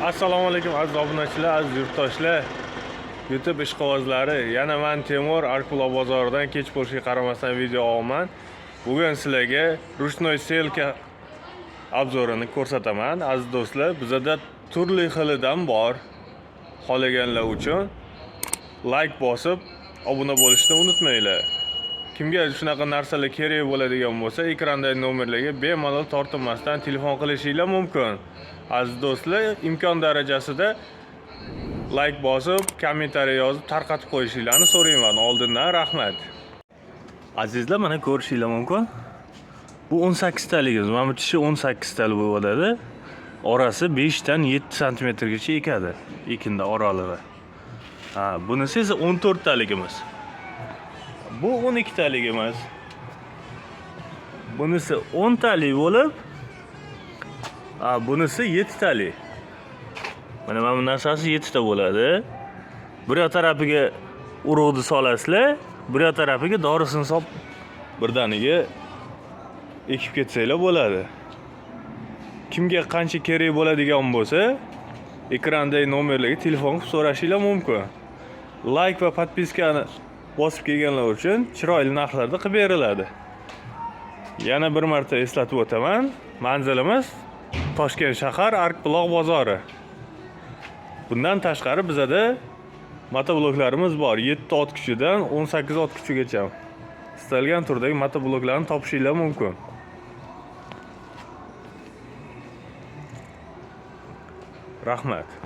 Assalomu alaykum aziz obunachilar, aziz yurtdoshlar. YouTube ishqibozlari, yana men Temur Arkulo bozoridan kech bo'lishiga qaramasdan video olaman. Bugun sizlarga ruchnoy selka obzorini ko'rsataman. Aziz do'stlar, bizda turli xilidan bor. Xohlaganlar uchun like bosib, obuna bo'lishni unutmanglar. Kimga shunaqa narsalar kerak bo'ladigan bo'lsa, ekrandagi nomerlarga bemalol tortinmasdan telefon qilishingiz mumkin. Aziz do'stlar, imkon darajasida like bosib, kommentariy yozib, tarqatib qo'yishingizni so'rayman. Oldindan rahmat. Azizlar, mana ko'rishingiz mumkin. Bu 18 taligimiz. Mana bu tishi 18 talik bo'ladi. Orasi 5 dan 7 sm gacha ekadi. Ekinda oralig'i. Bunisi esa 14 taligimiz. Bu 12 taligimiz. Bunisi 10 talik bo'lib, bunisi 7 talik. Mana bu narsasi 7 ta bo'ladi. Bir tarafiga urug'ni solasizlar, bir tarafiga dorisini solib birdaniga ekib ketsanglar bo'ladi. Kimga qancha kerak bo'ladigan bo'lsa, ekrandagi nomerlarga telefon qilib so'rashingiz mumkin. Like va podpiskani bosib kelganlar uchun chiroyli narxlarda qilib beriladi. Yana bir marta eslatib o'taman. Manzilimiz Toshkent shahar Arkulo bozori. Bundan tashqari bizda motobloklarimiz bor. 7 ot kuchidan 18 ot kuchigacha. Istalgan turdagi motobloklarni topishingiz mumkin. Rahmat.